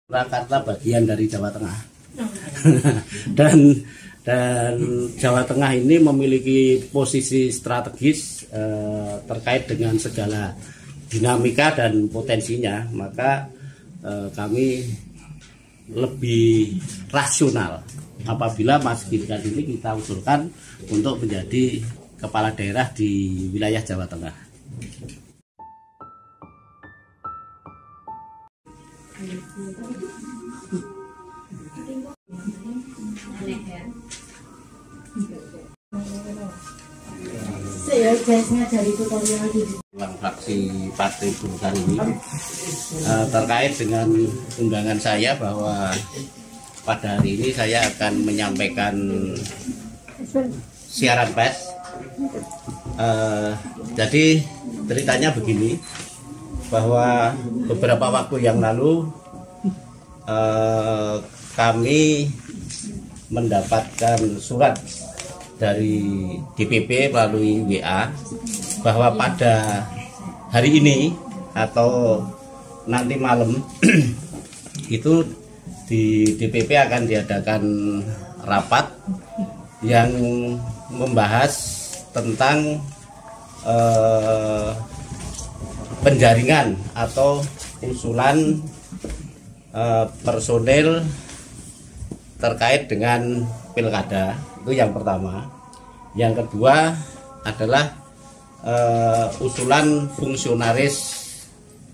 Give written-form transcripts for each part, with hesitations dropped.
Surakarta bagian dari Jawa Tengah. dan Jawa Tengah ini memiliki posisi strategis terkait dengan segala dinamika dan potensinya, maka kami lebih rasional apabila Mas Gibran ini kita usulkan untuk menjadi kepala daerah di wilayah Jawa Tengah. Fraksi Partai Golkar ini terkait dengan undangan saya bahwa pada hari ini saya akan menyampaikan siaran pers. Jadi ceritanya begini, bahwa beberapa waktu yang lalu kami mendapatkan surat dari DPP melalui WA bahwa pada hari ini atau nanti malam itu di DPP akan diadakan rapat yang membahas tentang penjaringan atau usulan personil terkait dengan pilkada. Itu yang pertama. Yang kedua adalah usulan fungsionaris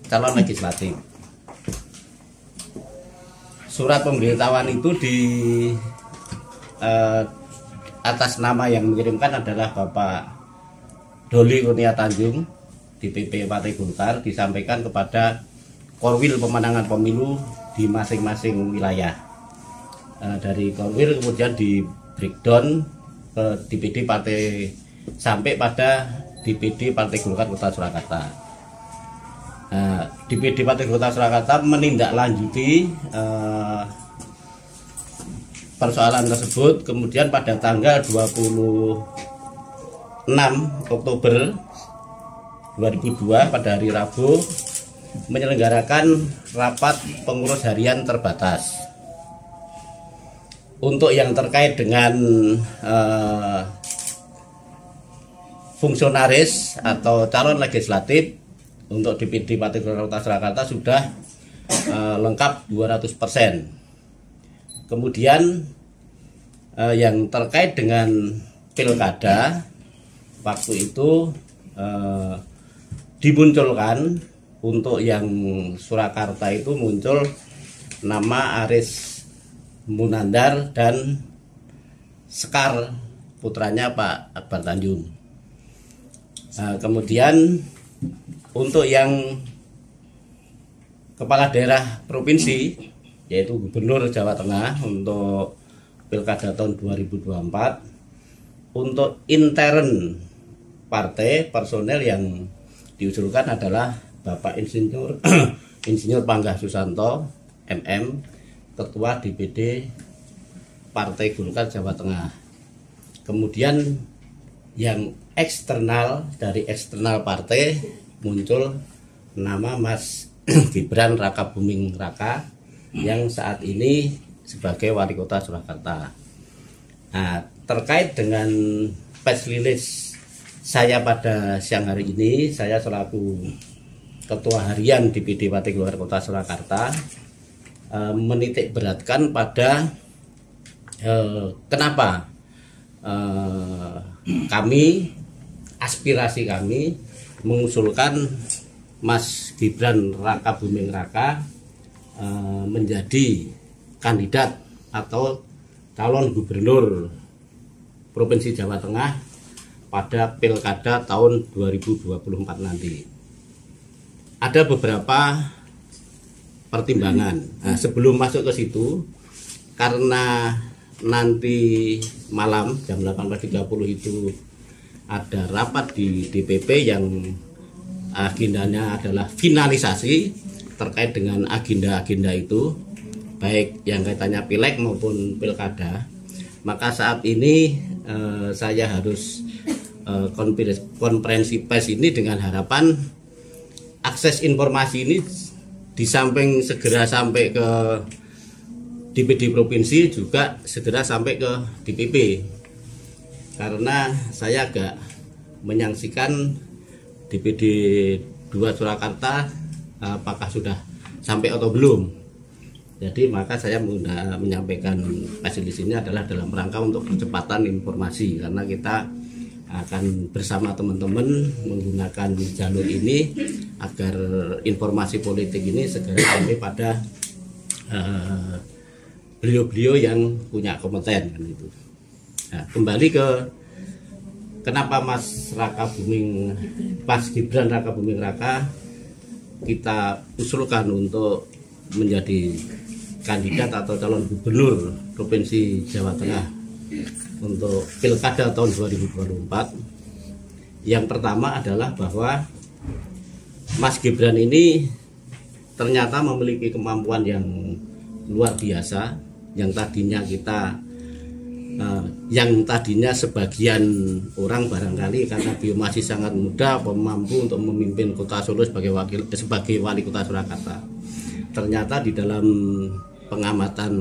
calon legislatif. Surat pemberitahuan itu di atas nama yang mengirimkan adalah Bapak Doli Kurnia Tanjung, DPP Partai Golkar, disampaikan kepada Korwil Pemenangan Pemilu di masing-masing wilayah. Dari Korwil kemudian di breakdown ke DPD Partai sampai pada DPD Partai Golkar Kota Surakarta. DPD Partai Kota Surakarta menindaklanjuti persoalan tersebut. Kemudian pada tanggal 26 Oktober 2002 pada hari Rabu menyelenggarakan rapat pengurus harian terbatas. Untuk yang terkait dengan fungsionaris atau calon legislatif untuk DPD Partai Golkar Surakarta sudah lengkap 200%. Kemudian yang terkait dengan pilkada, waktu itu dimunculkan untuk yang Surakarta itu muncul nama Aris Munandar dan Sekar putranya Pak Akbar Tanjung. Kemudian untuk yang kepala daerah provinsi, yaitu Gubernur Jawa Tengah untuk pilkada tahun 2024, untuk intern partai personel yang diusulkan adalah Bapak Insinyur Panggah Susanto MM, Ketua DPD Partai Golkar Jawa Tengah. Kemudian yang eksternal, dari eksternal partai muncul nama Mas Gibran Rakabuming Raka yang saat ini sebagai Wali Kota Surakarta. Nah, terkait dengan press release saya pada siang hari ini, saya selaku Ketua Harian DPD Partai Golkar Kota Surakarta menitik beratkan pada kenapa aspirasi kami mengusulkan Mas Gibran Rakabuming Raka menjadi kandidat atau calon gubernur Provinsi Jawa Tengah pada pilkada tahun 2024 nanti. Ada beberapa pertimbangan. Nah, sebelum masuk ke situ, karena nanti malam jam 18.30 itu ada rapat di DPP yang agendanya adalah finalisasi terkait dengan agenda-agenda itu, baik yang kaitannya pileg maupun pilkada. Maka saat ini saya harus konferensi pers ini dengan harapan akses informasi ini di samping segera sampai ke DPD provinsi juga segera sampai ke DPP, karena saya agak menyaksikan DPD 2 Surakarta apakah sudah sampai atau belum. Jadi maka saya menyampaikan hasil di sini adalah dalam rangka untuk percepatan informasi, karena kita akan bersama teman-teman menggunakan jalur ini agar informasi politik ini segera sampai pada beliau-beliau yang punya kompeten kan itu. Nah, kembali ke kenapa Mas Gibran Raka Buming Raka kita usulkan untuk menjadi kandidat atau calon gubernur Provinsi Jawa Tengah untuk Pilkada tahun 2024. Yang pertama adalah bahwa Mas Gibran ini ternyata memiliki kemampuan yang luar biasa, yang tadinya sebagian orang barangkali karena beliau masih sangat muda mampu untuk memimpin Kota Solo sebagai wali kota Surakarta. Ternyata di dalam pengamatan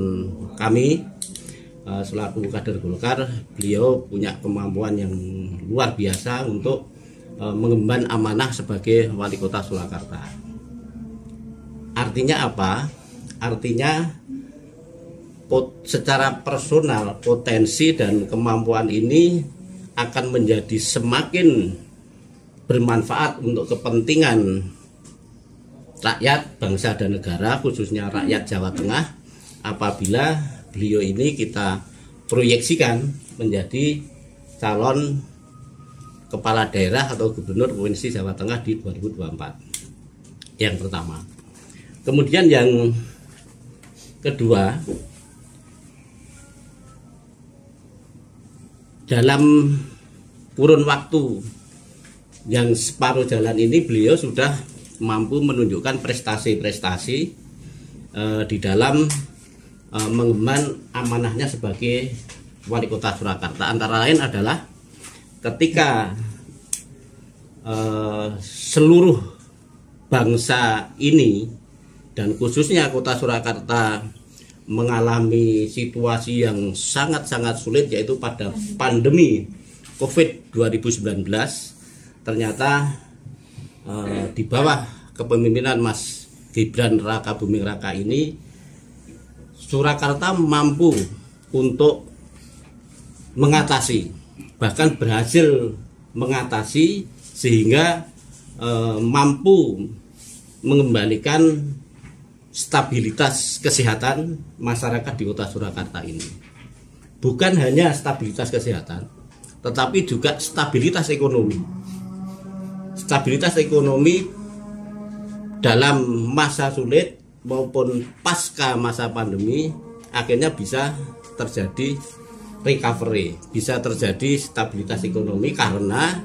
kami selaku kader Golkar, beliau punya kemampuan yang luar biasa untuk mengemban amanah sebagai wali kota Surakarta. Artinya apa? Artinya secara personal potensi dan kemampuan ini akan menjadi semakin bermanfaat untuk kepentingan rakyat, bangsa dan negara, khususnya rakyat Jawa Tengah, apabila beliau ini kita proyeksikan menjadi calon kepala daerah atau gubernur Provinsi Jawa Tengah di 2024. Yang pertama. Kemudian yang kedua, dalam kurun waktu yang separuh jalan ini beliau sudah mampu menunjukkan prestasi-prestasi di dalam mengemban amanahnya sebagai wali kota Surakarta. Antara lain adalah ketika seluruh bangsa ini dan khususnya kota Surakarta mengalami situasi yang sangat-sangat sulit, yaitu pada pandemi COVID 2019, ternyata di bawah kepemimpinan Mas Gibran Raka Buming Raka ini Surakarta mampu untuk mengatasi, bahkan berhasil mengatasi sehingga mampu mengembalikan stabilitas kesehatan masyarakat di kota Surakarta ini. Bukan hanya stabilitas kesehatan, tetapi juga stabilitas ekonomi. Stabilitas ekonomi dalam masa sulit maupun pasca masa pandemi akhirnya bisa terjadi recovery, bisa terjadi stabilitas ekonomi karena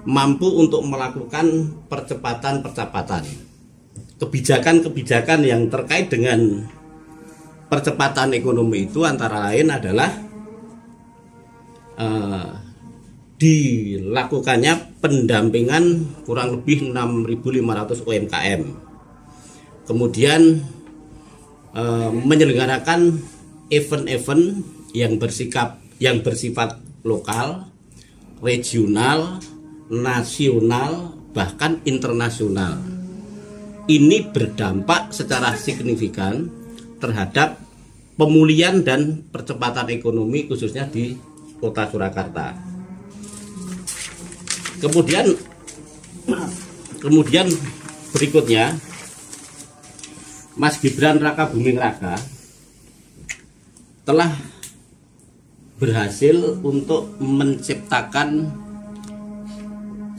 mampu untuk melakukan percepatan kebijakan-kebijakan yang terkait dengan percepatan ekonomi itu, antara lain adalah dilakukannya pendampingan kurang lebih 6.500 UMKM, kemudian menyelenggarakan event-event yang bersifat lokal, regional, nasional, bahkan internasional. Ini berdampak secara signifikan terhadap pemulihan dan percepatan ekonomi khususnya di kota Surakarta. Kemudian berikutnya, Mas Gibran Raka Buming Raka telah berhasil untuk menciptakan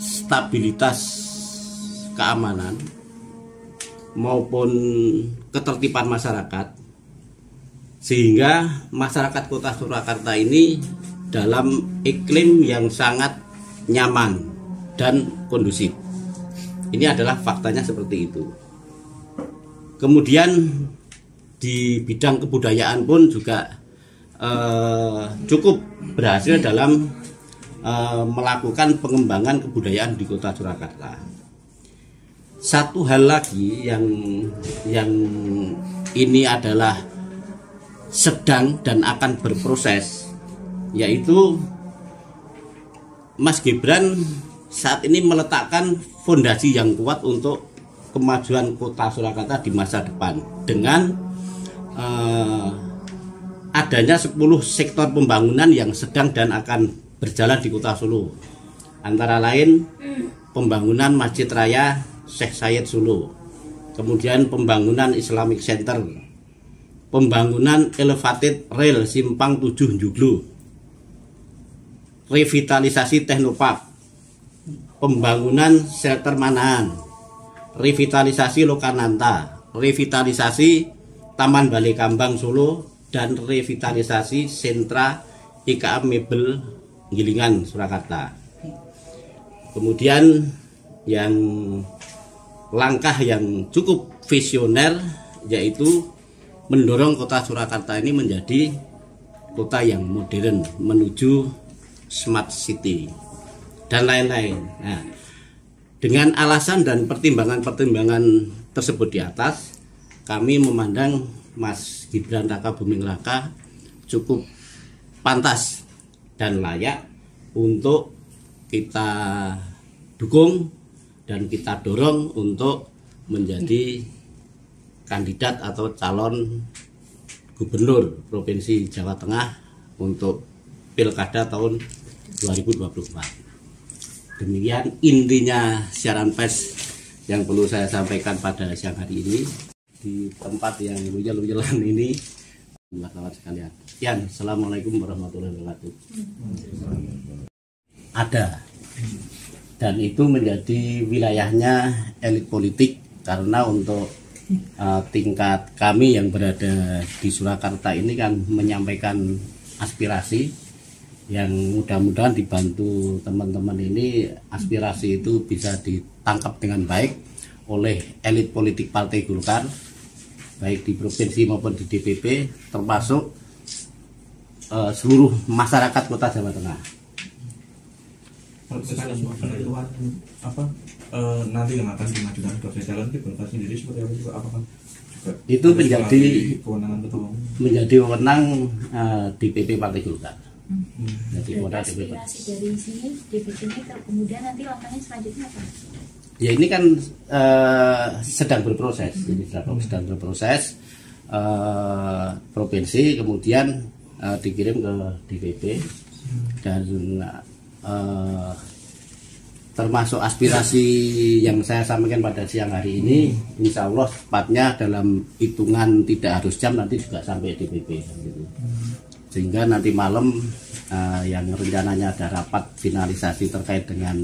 stabilitas keamanan maupun ketertiban masyarakat, sehingga masyarakat kota Surakarta ini dalam iklim yang sangat nyaman dan kondusif. Ini adalah faktanya seperti itu. Kemudian di bidang kebudayaan pun juga cukup berhasil dalam melakukan pengembangan kebudayaan di kota Surakarta. satu hal lagi yang ini adalah sedang dan akan berproses, yaitu Mas Gibran saat ini meletakkan fondasi yang kuat untuk kemajuan Kota Surakarta di masa depan dengan adanya 10 sektor pembangunan yang sedang dan akan berjalan di Kota Solo, antara lain pembangunan Masjid Raya Syekh Syed Solo, kemudian pembangunan Islamic Center, pembangunan elevated rail Simpang 7 Joglo, revitalisasi Teknopark, pembangunan shelter Manahan, revitalisasi Lokananta, revitalisasi Taman Balai Kambang Solo, dan revitalisasi sentra IKA Mebel Gilingan Surakarta. Kemudian yang langkah yang cukup visioner yaitu mendorong Kota Surakarta ini menjadi kota yang modern menuju smart city dan lain-lain. Nah, dengan alasan dan pertimbangan-pertimbangan tersebut di atas, kami memandang Mas Gibran Raka Buming Raka cukup pantas dan layak untuk kita dukung dan kita dorong untuk menjadi kandidat atau calon gubernur Provinsi Jawa Tengah untuk Pilkada tahun 2024. Demikian intinya siaran pers yang perlu saya sampaikan pada siang hari ini di tempat yang luar-luaran ini. Wartawan sekalian, Assalamualaikum warahmatullahi wabarakatuh. Ada, dan itu menjadi wilayahnya elit politik, karena untuk tingkat kami yang berada di Surakarta ini kan menyampaikan aspirasi yang mudah-mudahan dibantu teman-teman ini, aspirasi itu bisa ditangkap dengan baik oleh elit politik Partai Golkar, baik di provinsi maupun di DPP, termasuk seluruh masyarakat Kota Jawa Tengah. Nanti yang akan dimajukan sebagai calon di Golkar sendiri seperti apa juga, apakah juga itu menjadi kewenangan DPP Partai Golkar. Jadi aspirasi dari sini DPP ini kemudian nanti langkahnya selanjutnya apa? Ya ini kan sedang berproses, sedang berproses provinsi, kemudian dikirim ke DPP, dan termasuk aspirasi yang saya sampaikan pada siang hari ini, insya Allah tepatnya dalam hitungan tidak harus jam nanti juga sampai DPP gitu. Sehingga nanti malam yang rencananya ada rapat finalisasi terkait dengan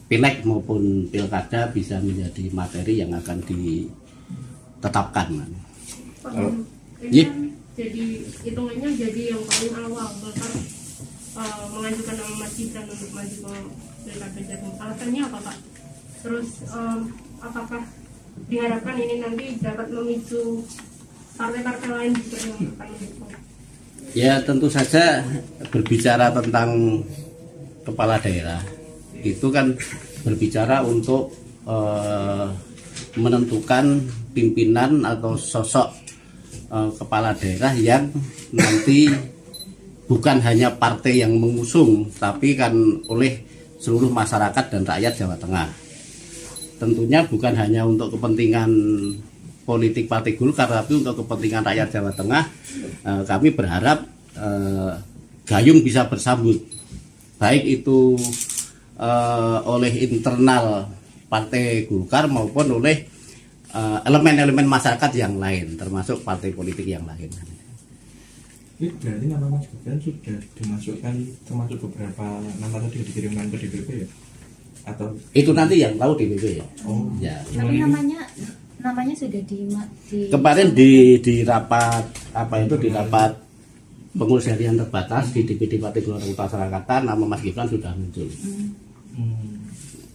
Pileg maupun Pilkada bisa menjadi materi yang akan ditetapkan. Ini kan jadi hitungannya jadi yang paling awal Golkar mengajukan nama Mas Gibran untuk maju ke Pilkada Jatim. Alasannya apa Pak? Terus apakah diharapkan ini nanti dapat memicu partai-partai lain juga yang akan mendukung? Ya tentu saja berbicara tentang kepala daerah itu kan berbicara untuk menentukan pimpinan atau sosok kepala daerah yang nanti bukan hanya partai yang mengusung, tapi kan oleh seluruh masyarakat dan rakyat Jawa Tengah. Tentunya bukan hanya untuk kepentingan politik Partai Golkar, tapi untuk kepentingan rakyat Jawa Tengah. Kami berharap gayung bisa bersambut, baik itu oleh internal Partai Golkar maupun oleh elemen-elemen masyarakat yang lain, termasuk partai politik yang lain. Ini berarti nama Mas Gibran sudah dimasukkan, termasuk beberapa nama tadi dikirimkan ke DPP ya? Atau itu nanti yang tahu DPP ya? Oh ya. Tapi namanya sudah kemarin di rapat di rapat pengurus harian terbatas di DPD Partai Golkar Kota Surakarta, nama Mas Gibran sudah muncul.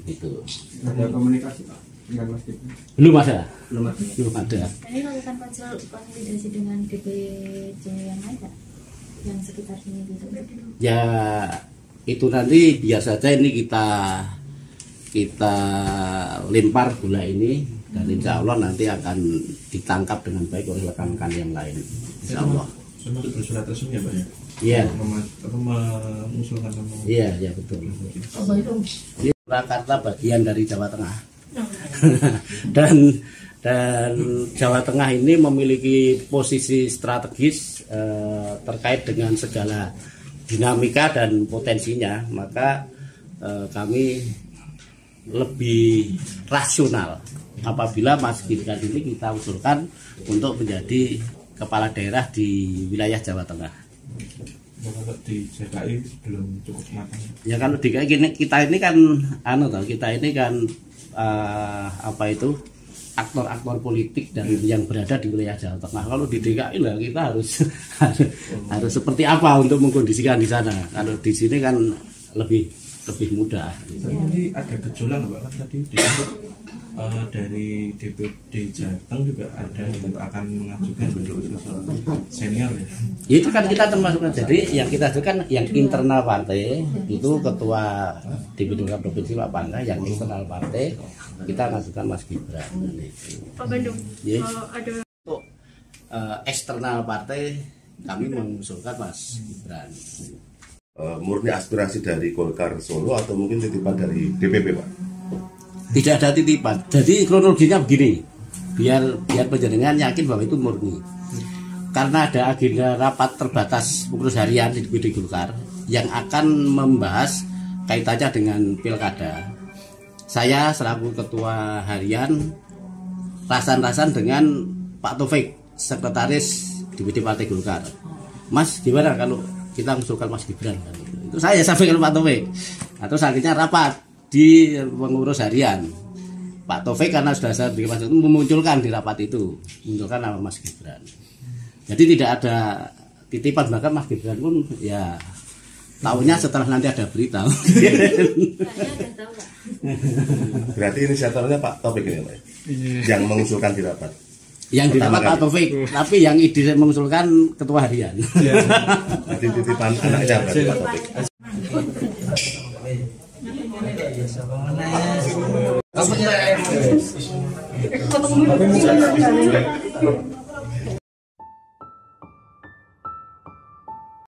Gitu. Ada komunikasi Pak dengan Mas Gibran? Belum ada. Belum ada. Ini lakukan konsolidasi dengan DPC yang lain Pak? Yang sekitar sini gitu? Ya itu nanti biasa saja ini kita lempar bola ini dan insya Allah nanti akan ditangkap dengan baik oleh rekan-rekan yang lain. Insya Allah. Termasuk bersurat resmi ya Pak ya? Iya. Mengusulkan nama. Iya betul. Ini Surakarta bagian dari Jawa Tengah. dan Jawa Tengah ini memiliki posisi strategis terkait dengan segala dinamika dan potensinya, maka kami lebih rasional apabila Mas Gibran ini kita usulkan untuk menjadi kepala daerah di wilayah Jawa Tengah. Kalau di JKI belum cukup matang. Ya kalau di kita ini kan kita ini kan aktor-aktor politik dan yang berada di wilayah Jawa Tengah. Kalau di DKI lah kita harus seperti apa untuk mengkondisikan di sana. Kalau di sini kan lebih mudah. Jadi ada gejolak Pak kan tadi disebut dari DPD Jateng juga ada yang akan mengajukan bentuk senior ya. Itu kan kita termasuk, jadi yang kita ajukan yang internal partai itu ketua DPD Provinsi Pak Pangga, yang internal partai kita mengajukan Mas Gibran. Pak Bandung, Yes. ada Untuk eksternal partai kami mengusulkan Mas Gibran. Murni aspirasi dari Golkar Solo atau mungkin titipan dari DPP Pak? Tidak ada titipan. Jadi kronologinya begini, biar penjaringan yakin bahwa itu murni. Karena ada agenda rapat terbatas pengurus harian di DPD Golkar yang akan membahas kaitannya dengan pilkada. Saya selaku ketua harian rasan-rasan dengan Pak Taufik, sekretaris DPD Partai Golkar. Mas, gimana kalau kita mengusulkan Mas Gibran? Itu saya sampaikan Pak Taufik. Atau akhirnya rapat di pengurus harian. Pak Taufik karena sudah saya berikan Mas itu memunculkan di rapat itu, memunculkan nama Mas Gibran. Jadi tidak ada titipan, bahkan Mas Gibran pun ya tahunya setelah nanti ada berita. Berarti inisiatornya Pak Taufik ini Pak? Yang mengusulkan di rapat? Yang di rapat Pak Taufik, tapi yang ide mengusulkan ketua harian. Nanti titipan anaknya berarti Pak Taufik.